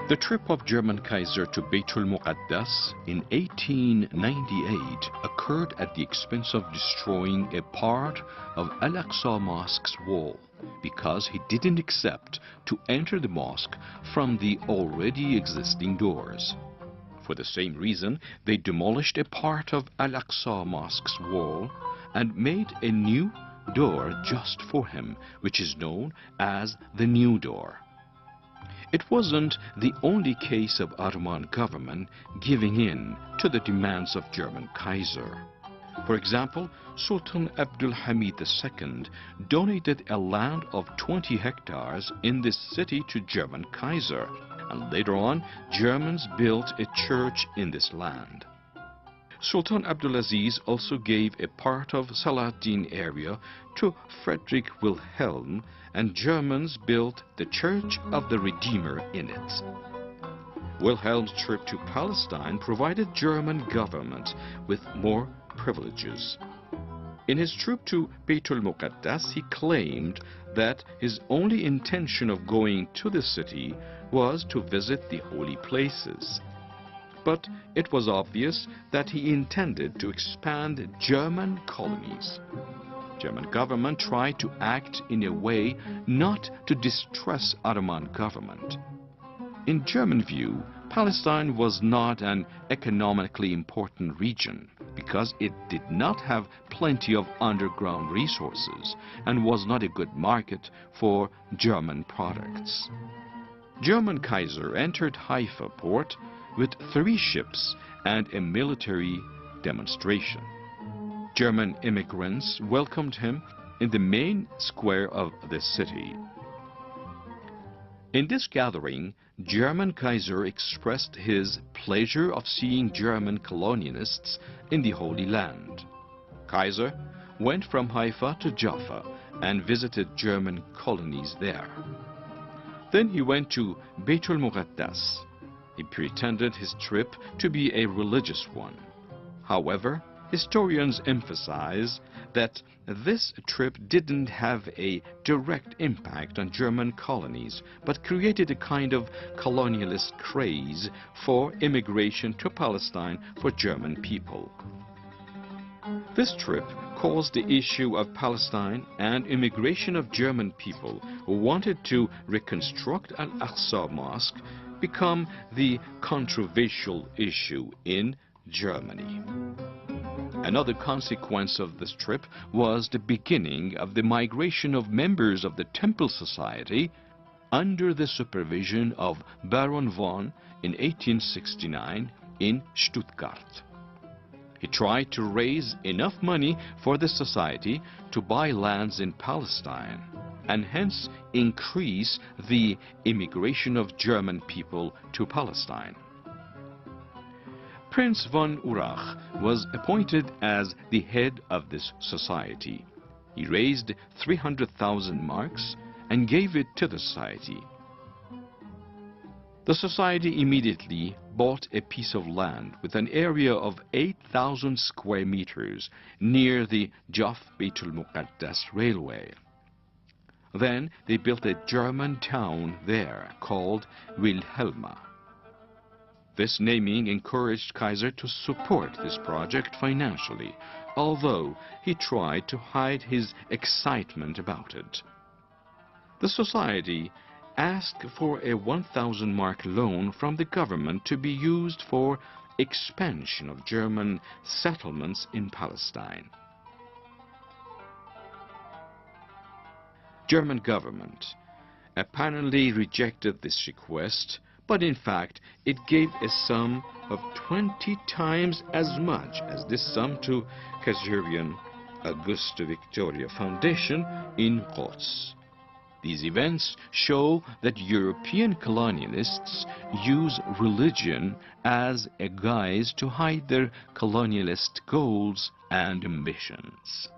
The trip of German Kaiser to Beitul Muqaddas in 1898 occurred at the expense of destroying a part of Al-Aqsa Mosque's wall because he didn't accept to enter the mosque from the already existing doors. For the same reason, they demolished a part of Al-Aqsa Mosque's wall and made a new door just for him, which is known as the New Door. It wasn't the only case of Ottoman government giving in to the demands of German Kaiser. For example, Sultan Abdul Hamid II donated a land of 20 hectares in this city to German Kaiser, and later on, Germans built a church in this land. Sultan Abdulaziz also gave a part of Salatin area to Frederick Wilhelm, and Germans built the Church of the Redeemer in it. Wilhelm's trip to Palestine provided German government with more privileges. In his trip to Beitul Muqaddas, he claimed that his only intention of going to the city was to visit the holy places. But it was obvious that he intended to expand German colonies. German government tried to act in a way not to distress Ottoman government. In German view, Palestine was not an economically important region because it did not have plenty of underground resources and was not a good market for German products. German Kaiser entered Haifa port with 3 ships and a military demonstration. German immigrants welcomed him in the main square of the city. In this gathering, German Kaiser expressed his pleasure of seeing German colonialists in the Holy Land. Kaiser went from Haifa to Jaffa and visited German colonies there. Then he went to Beitul Muqaddas. He pretended his trip to be a religious one. However, historians emphasize that this trip didn't have a direct impact on German colonies, but created a kind of colonialist craze for immigration to Palestine for German people. This trip caused the issue of Palestine and immigration of German people who wanted to reconstruct Al-Aqsa Mosque become the controversial issue in Germany. Another consequence of this trip was the beginning of the migration of members of the Temple Society under the supervision of Baron von in 1869 in Stuttgart. He tried to raise enough money for the society to buy lands in Palestine and hence increase the immigration of German people to Palestine. Prince von Urach was appointed as the head of this society. He raised 300,000 marks and gave it to the society. The society immediately bought a piece of land with an area of 8,000 square meters near the Jaf-Beitul Muqaddas railway. Then they built a German town there called Wilhelma. This naming encouraged Kaiser to support this project financially, although he tried to hide his excitement about it. The society asked for a 1,000 mark loan from the government to be used for expansion of German settlements in Palestine. German government apparently rejected this request, but in fact it gave a sum of 20 times as much as this sum to Kaiserian Auguste Victoria Foundation in Quds. These events show that European colonialists use religion as a guise to hide their colonialist goals and ambitions.